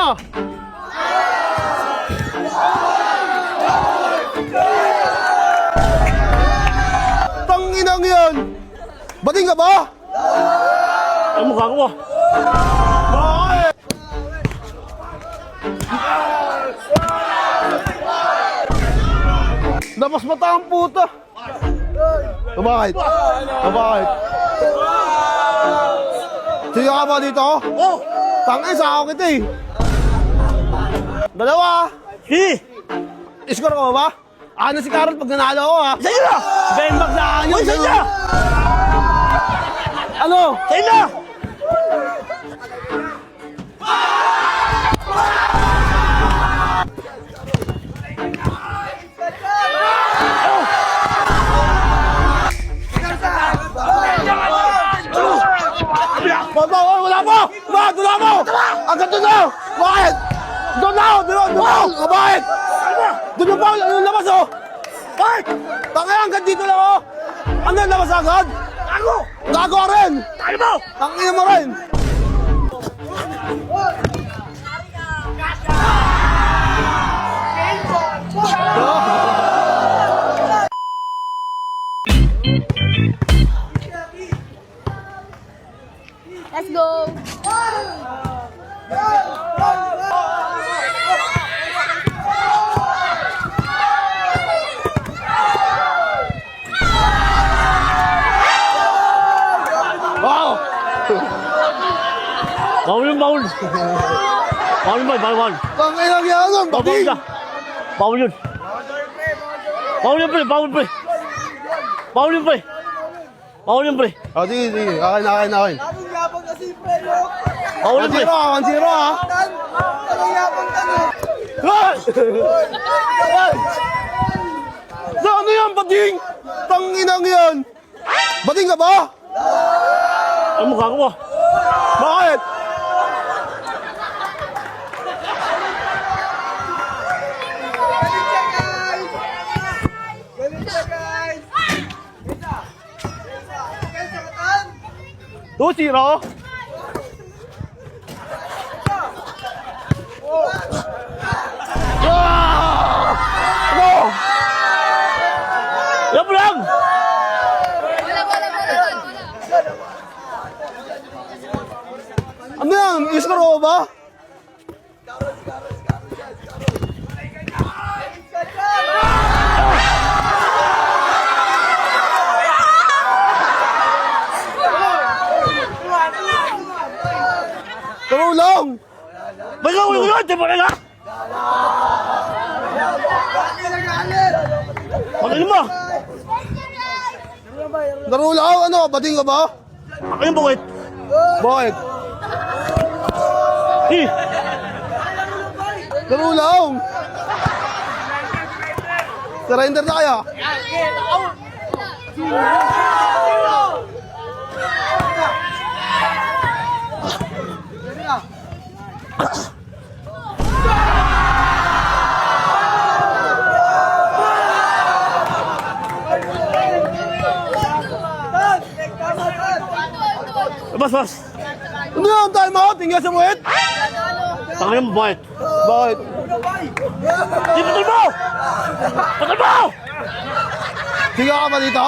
na! Tanginang yan! Bading ka ba? Ang mukha ko. Bakit? Labas mata ang puta! Bakit? Bakit? Sige ka ba dito? Oh! Tangin sa ako kita eh! Dalawa! Si! Iskor ka ba? Ano si Carol pag nanalo ako ha? Sa'yo na! Benbag na akin Uy, sa'yo na! Ano? Sa'yo na! Wala mo! Bakit? Wala mo! Agad doon na! Bakit? Doon na! Doon na! Bakit? Doon pa! Ano labas oh? Bakit? Tangay hanggang dito lang oh! Ano labas agad? Gago! Gago ka rin! Tayo mo! Tangin mo rin! Let's go! Wow! Bawal yun, bawal! Bawal yun, bawal! Tangin lang yan! Ang Bawal bading! ka! Bawal yun! Bawal yun, pre! Bawal, pre! Bawal yun, pre! Bawal yun, pre! Oh, sige, sige. Akin, akin, akin. Bawal yun, pre! 1-0 ha! 1-0 ha! Ay! Ay! Ano yan, bading? Tanginang yan! Bading ka ba? Ang mukha ko. Bakit? Two zero. Ano? Yan mo lang! Ano yan? Iskor ko ba? Tulong! Ba't ka ulo ko yun? Tipo na nga! Pagkain mo! Narulaw, ano? Bading ka ba? Ako yung bukit! Bakit? Eh! Narulaw! Surrender na kaya? Bas, bas! Ano yan? Time out? Tingnan sa buwit? Pagkain mo, bukit! Bakit? Di, patol mo! Patol mo! Sige ka ba dito?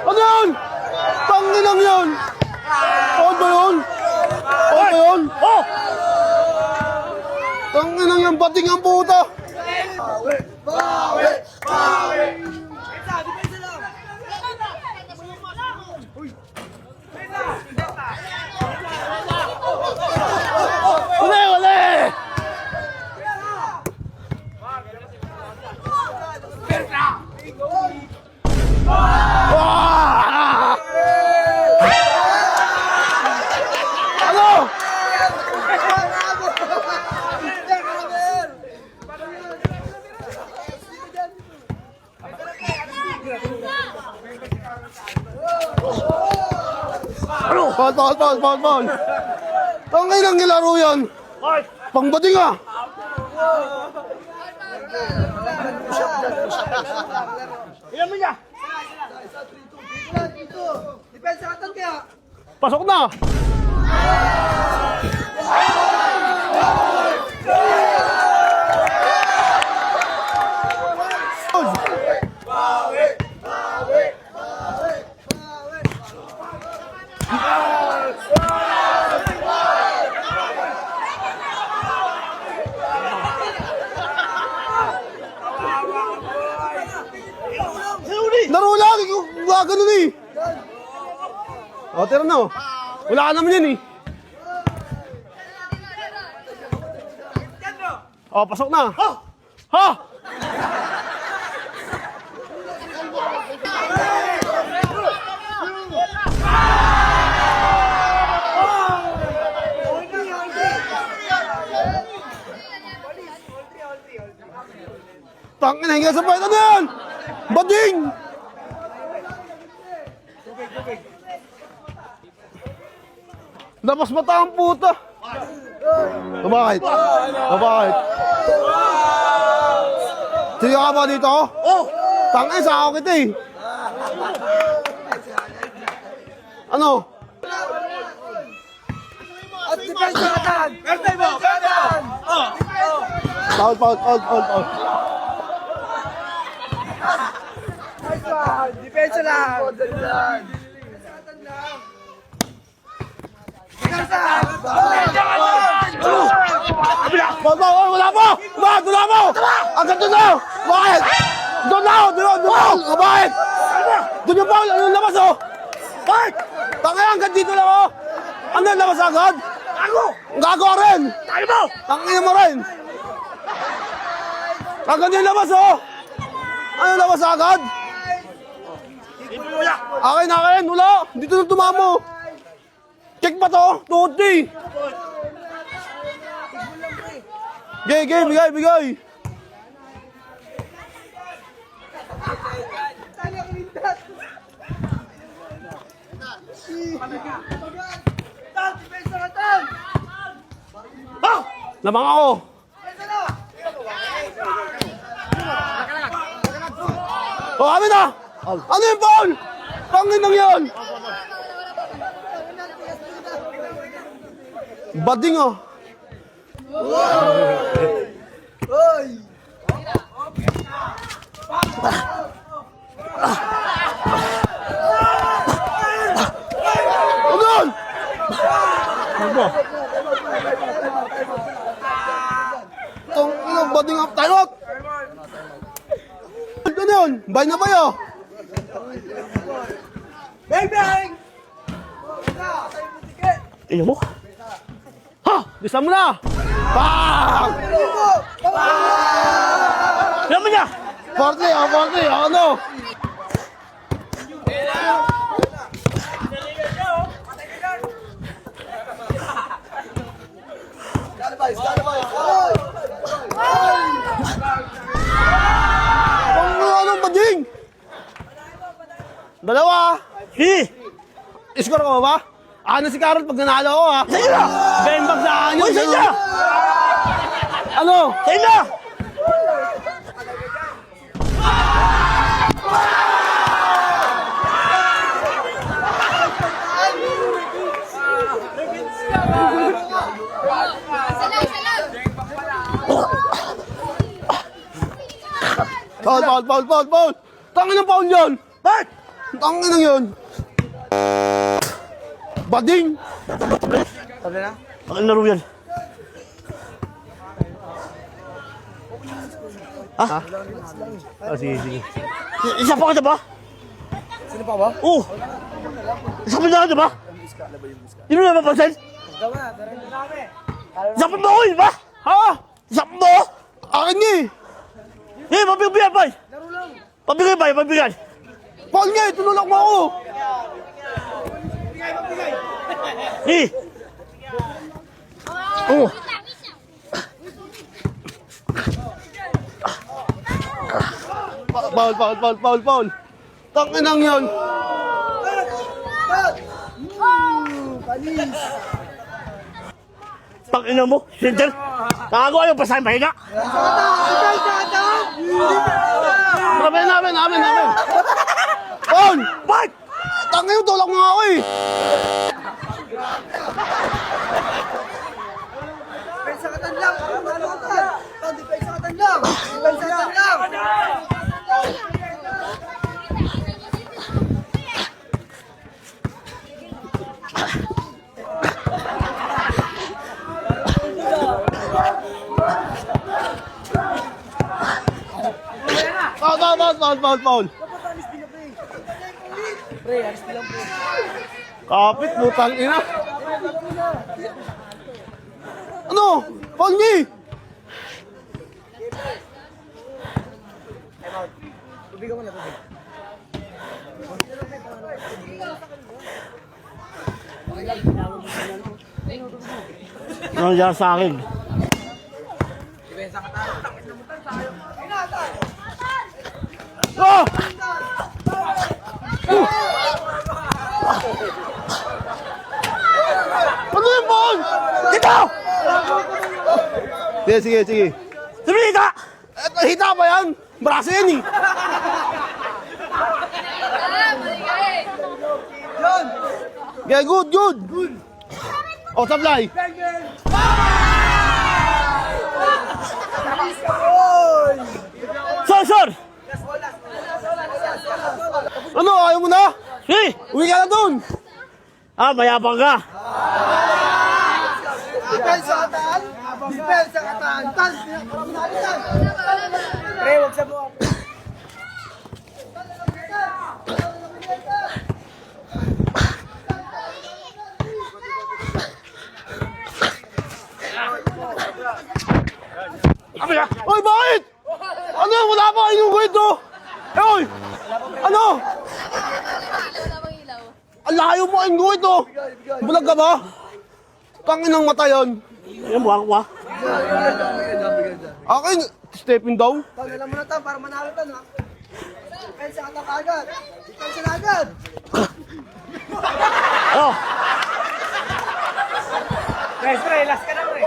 Ano yun? Tangin lang yun! Old ba yun? Old ba yun? Oh! Tangin lang yung bating ang puta! Uli! Uli! Ah! Ano? Paul. Tangay lang nilaro yan. Bukit! Pangbading ah. Ilan mo niya? Depensa katan kaya. Pasok na! Laro lang! Wala ganun eh! O, tira na oh. Wala ka naman yan eh. O, pasok na. Ha! Ha! Tangin na hinga sa pwede na yan! Bading! Labas mata ang puta! O bakit? O bakit? Sige ka ba dito? Oh! Tangin sa ako kita eh! Ano? At depensa katan. Depensa katan. Foul. Nice one. Depensa lang. Wala mo! Bakit? Wala mo! Agad doon na! Bakit? Doon na! Doon na! Bakit? Doon yung foul! Ano labas oh? Bakit? Tangay hanggang dito lang oh! Ano labas agad? Gago! Gago rin! Tayo mo! Tangay mo rin! Agad yung labas oh! Ano labas agad? Akin! Wala! Dito na tumamo! Check pa to! Tuhod eh! Bigay! Depensa katan. Ah! Lamang ako! Oh, amin na! Ano yung foul? Pangin lang yan! Bading oh! Hoy. Ano yun? Ano? Itong inong bading up tayo! Ano yun? Bay na ba yun? Bang bang. Ilan mo? Ha! Bisa mo na! Bang! Ilan mo niya? 40, ano? Anong bading? Dalawa! Iskor ko ba? Ano si Carol pag nanalo ko ha? Sa'yo na! Bembag sa akin Uy, sa'yo na! Ano? Sa'yo na! Foul! Tangin ang foul yun! Bakit? Tangin ang yun! Bading! Ang laro yan. Ha? Sige. Isa pa ka ba? Sino pa ba? Oo. Isa pa na ka ba? Hindi mo na mapansin? Isa pa ba ako yun ba? Ha? Isa pa ba ako? Akin nga eh! Pabigyan, bay! Pabigyan! Foul nga eh! Tulunok mo ako! Oo. Foul! Tangin ang yun! Panis. Tangina mo, Center. Nakagawa yung pasahin mahina. Depensa katan. Amen. Paul! Bart! Tangin yung tulak mo nga ako eh. Pensa ka lang. Ano ka? Pensa ka lang. Pensa ka lang. Paul. Pre, alis lang po. Kapit, butang ina. Ano? Paul ni! Tubigan mo na, tubig. Ano dyan sa akin? Ah! Ano yung Paul? Dito! Sige. Sabi dito! Eto, hita ba yan? Braso yan eh. Yeah, good. Oh, sablay. Sir! Ano, ayaw mo na? Hey! Uwi ka na dun. Mayabang ka! Depensa ka tan. Depensa ka tan. Tan. Pre, wag sa buwan. Oy, bakit? Ano, wala pa kayong kwento. Oy! Ano? Ang layo mo kayong kwento. Bulag ka ba? Tangin ng mata yan. Yan, buwak ba? Akin, stepping down. Tan, alam mo na tan para manalo tan ha. Depensa ka tan agad. Depensa na agad. Oh! Pre, last ka na pre.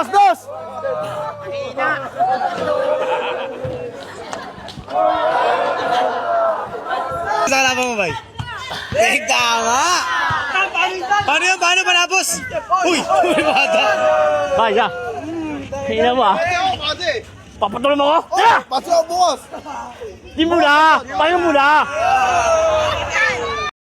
Dos! Saan ka mo, bay? Tama! Paano panapos? Uy! Bata! Kaya! Tingnan mo Pati! Papatuloy mo ako! Tara! Pati ako bukas! Di mo na! Paano mo na?